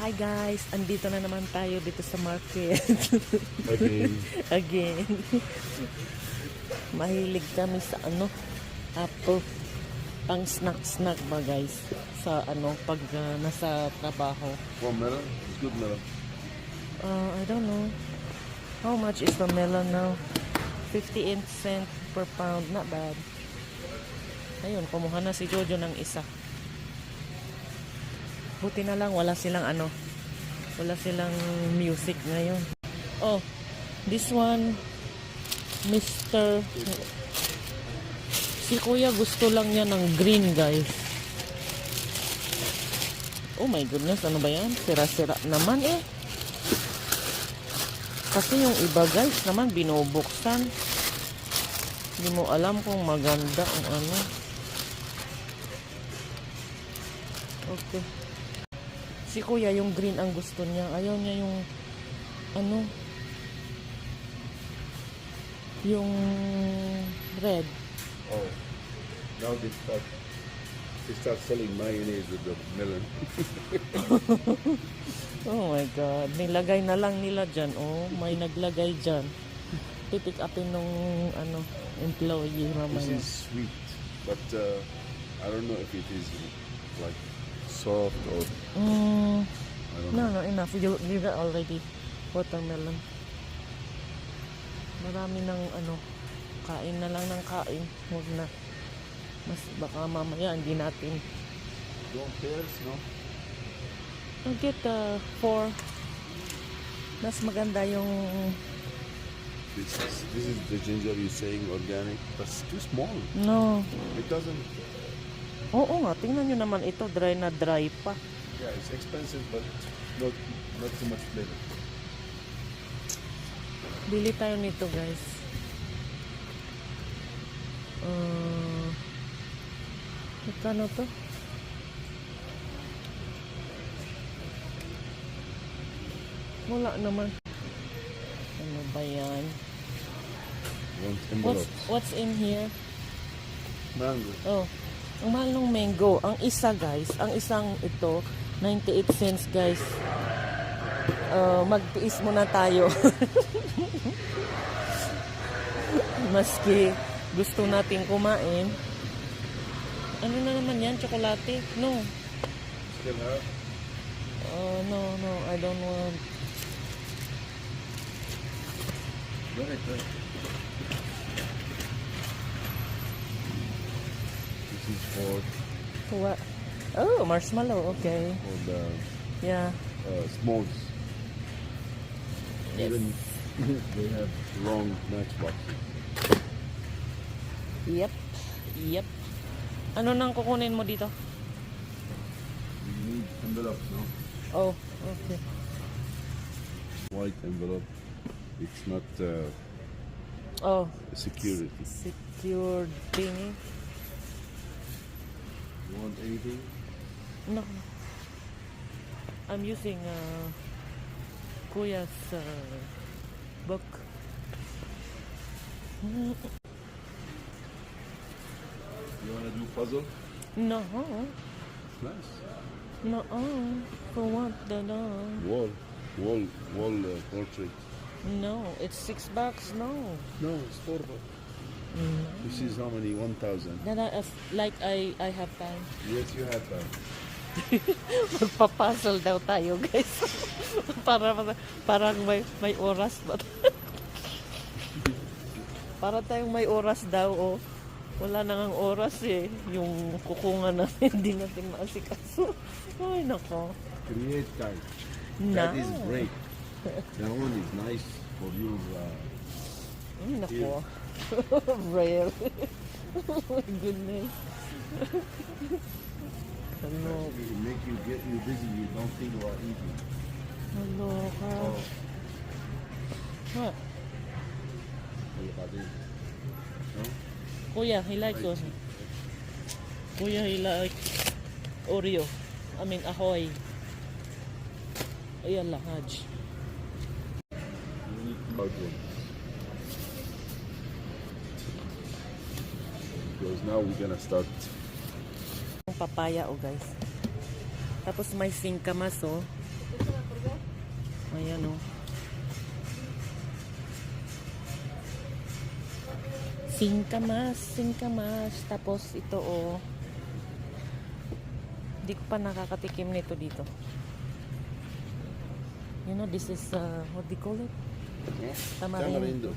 Hi guys, andito na naman tayo dito sa market. Again. Again. Mahilig kami sa apple. Pang snack ba guys? Sa pag nasa trabaho. One melon? It's good melon. I don't know. How much is the melon now? 58 cents per pound. Not bad. Ayun, kumuha na si Jojo ng isa. Buti na lang wala silang wala silang music ngayon. Oh, this one si Kuya gusto lang niya ng green guys. Oh my goodness, ano ba yan? Sira-sira naman eh. Kasi yung iba guys naman binubuksan. Hindi mo alam kung maganda o ano. Okay. Si Kuya yung green ang gusto niya. Ayaw niya yung yung red. Oh. Now they start selling mayonnaise with the melon. Oh my God. Nilagay na lang nila dyan. Oh, may naglagay dyan. Pipick upin nung employee mamaya. This is sweet, but I don't know if it is like soft or I don't know. No, enough. You did that already. Watermelon. Marami ng kain na lang ng kain. Huwag na. Mas baka mamaya hindi natin. You want pears, no? I'll get 4. Mas maganda yung This is the ginger you're saying organic, but it's too small. no. It doesn't. Oo nga, tingnan nyo naman ito, dry na dry pa. Yeah, it's expensive, but not so much flavor. Bili tayo nito guys. Magkano to? Wala naman. Ano ba yan? You want envelopes? What's in here? Mango. Oh, ang mahal ng mango. Ang isa guys, ang isang ito, 98 cents guys. Magtiis muna tayo. Maski gusto natin kumain. Ano na naman yan? Tsokolate? No. Still have? No, I don't want. Look at that. This is for What? Oh, marshmallow. Okay. the Yeah. smokes. Yes. Even they have long matchboxes. Yep. Ano nang kukunin mo dito? You need envelopes, no? Oh, okay. White envelope. It's not Oh, security. secured thingy. You want anything? No. I'm using Kuya's book. You want to do puzzle? No. It's nice. No. For what? Wall portrait. No, it's $6. No. No, it's $4. This is how many? 1,000. Then I have time. Yes, you have that. Magpapuzzle daw tayo, guys. Parang may oras ba? Para tayong may oras daw, oh. Wala na ngang oras eh. Yung kukungan natin, hindi natin maasikaso. Ay, nako. Create card. Na. That is great. That one is nice for you. Ay, nako. Rare. Oh my goodness. Hello. It will make you get you busy. You don't think about eating. Hello, ka. Oh, What? look at this. No? Kuya, he likes those. Kuya, he likes Oreo. I mean, Ahoy. Ayan lang, Haj. You need hard one. Because now we're gonna start. Papaya, oh guys. Tapos may singkamas, oh. Ayan o. Singkamas. Tapos ito o. Hindi ko pa nakakatikim nito dito. You know, this is, what do you call it? Yeah. Tamarindo.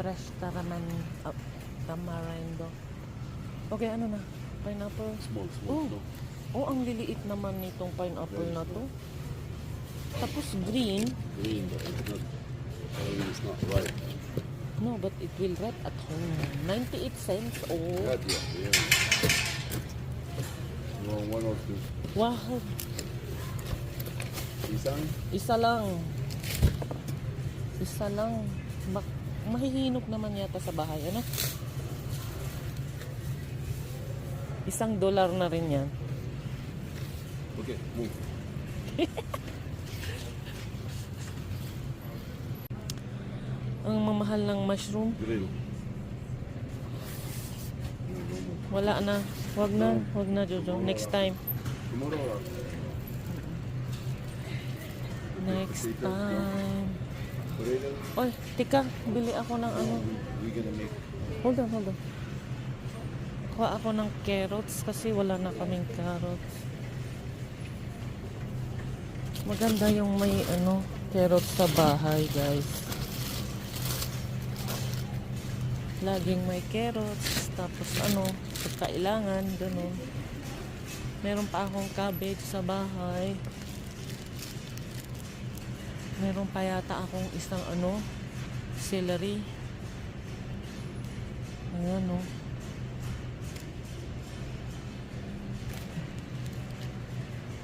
Fresh tamarindo. Okay, ano na? Pineapple. Small, Oh. no. Oh, ang liliit naman nitong pineapple na to. Tapos green. Green, but it's not. It's not ripe. No, but it will ripe at home. 98 cents. Oh. Yeah. You want one or two? Wow. Isang? Isa lang. Mahihinog naman yata sa bahay. Ano? $1 na rin yan. Okay, move. Ang mamahal ng mushroom. Grill. Wala na. Wag na, Jojo. Next time. Tomorrow. Next time. Grill. Oy, tika. Bili ako ng ano. We're gonna make. Hold on. Kuha ako ng carrots kasi wala na kaming carrots. Maganda yung may ano, carrots sa bahay, guys. Laging may carrots, tapos ano, pagkailangan, gano'n. Meron pa akong cabbage sa bahay. Meron pa yata akong isang ano, celery. Ayan, no.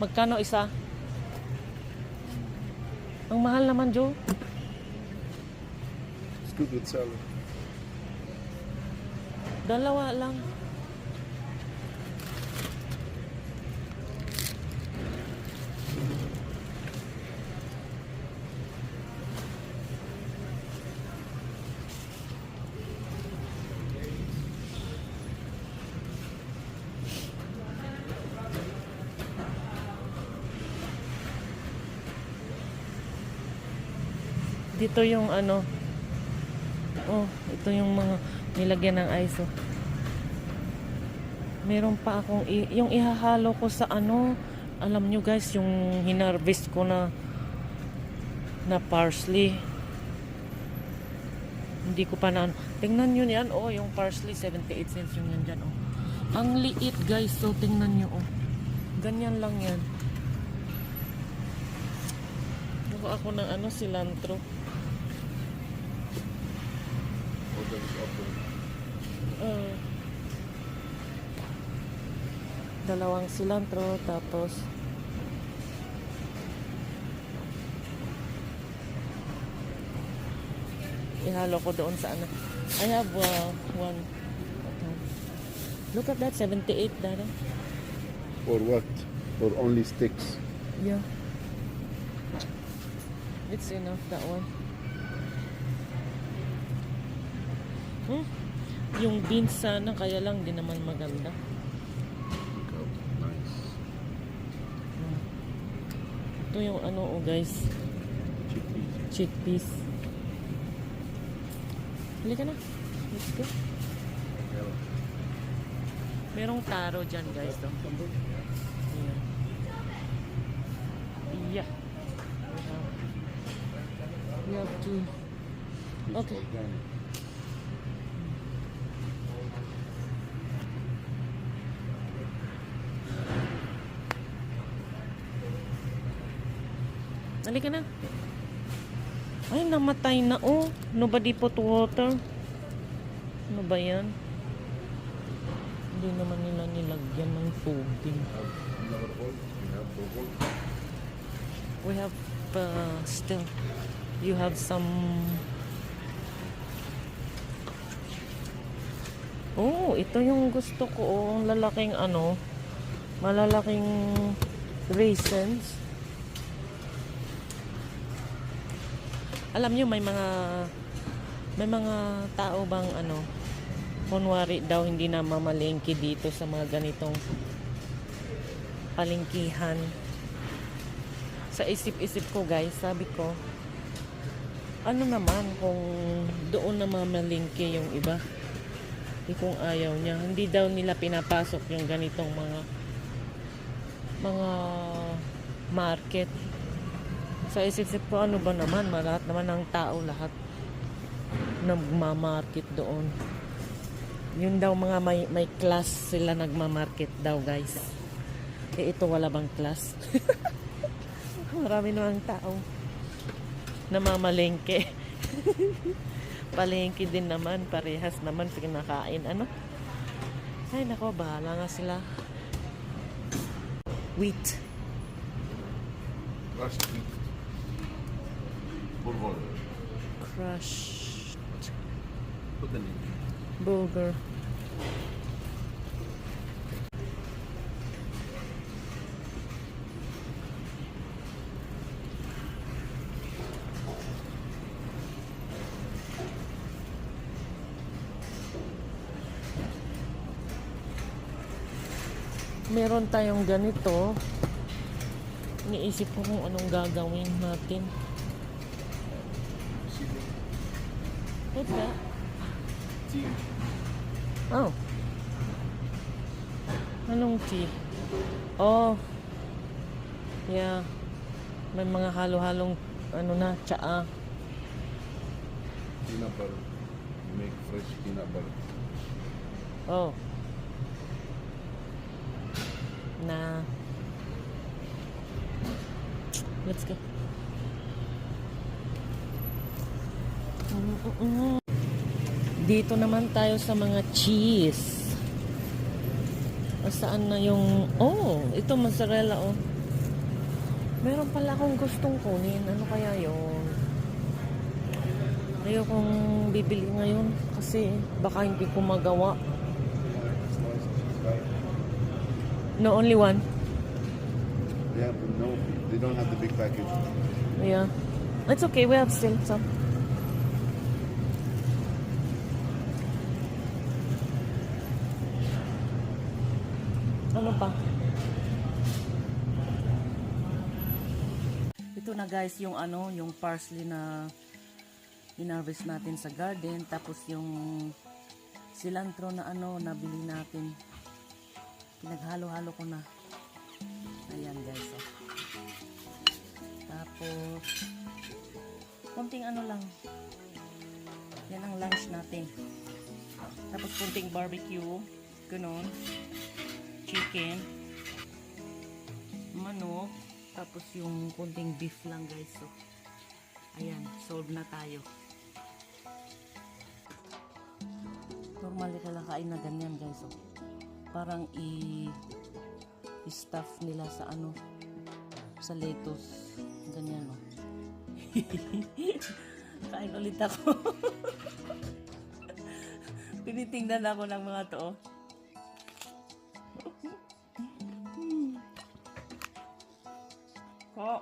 Magkano isa? Ang mahal naman, Joe. It's good with salad. Dalawa lang. Dito yung ano. Oh, ito yung mga nilagyan ng ice. Oh. Meron pa akong yung ihahalo ko sa ano, alam nyo guys, yung hinarvest ko na parsley. Hindi ko pa na ano. Tingnan nyo yan, oh, yung parsley 78 cents yung yan dyan, oh. Ang liit guys, so tingnan nyo, oh. Ganyan lang yan. Buka ako ng ano, cilantro. Dalawang cilantro, tapos ihalo ko doon sa ano. I have one. Look at that, 78, Dada. For what? For only sticks. Yeah. It's enough, that one. Yung beans sana, kaya lang di naman maganda. Nice. Ito yung ano, oh guys. Chickpeas. Halika na. Let's go. Merong taro dyan, guys. Oh. Yeah. We have to. Okay. Halika na. Ay, namatay na. Oh, nobody put water. Ano ba yan? Hindi naman nila nilagyan ng tubig. We have still. You have some. Oh, ito yung gusto ko. Oh, ang lalaking ano. Malalaking raisins. Alam nyo, may mga tao bang ano, kunwari daw hindi na mamalengke dito sa mga ganitong palengkihan. Sa isip-isip ko guys, sabi ko, ano naman kung doon na mamalingke yung iba? Kung ayaw niya, hindi daw nila pinapasok yung ganitong mga market. Sa isip-isip ko, ano ba naman, lahat naman ng tao, lahat nagmamarket doon. Yun daw mga may class sila nagmamarket daw guys. Eh ito wala bang class? Marami namang tao namamalengke. Palengke din naman, parehas naman pinakain, ano? Ay nako, bahala nga sila. Wheat. Crushed wheat. Bulgur. Crushed Put the name. bulgur. Meron tayong ganito. Iniisip ko kung anong gagawin natin. What's that? Tea. Oh. Anong tea? Oh. Yeah. May mga halo-halong ano na, tsaa. Peanut butter. You make fresh peanut butter. Oh. Na. Let's go. Dito naman tayo sa mga cheese. O saan na yung... Oh, ito mozzarella, oh. Meron pala akong gustong kunin. Ano kaya yun? Ayokong bibili ngayon kasi baka hindi ko magawa. No, only one. Yeah, but no, they don't have the big package. Yeah. It's okay, we have still some. Ano pa? Ito na guys, yung ano, yung parsley na inharvest natin sa garden, tapos yung cilantro na ano, nabili natin. Pinaghalo-halo ko na. Ayan guys, oh. Tapos konting ano lang. Yan ang lunch natin. Tapos konting barbecue, ganun. Chicken, manok, tapos yung konting beef lang guys. So, ayan, solve na tayo. Normally kalakain na ganyan guys. So, parang i-stuff nila sa ano, sa lettuce. Ganyan o. Kain ulit ako. Tinitingnan ako ng mga to. Oh.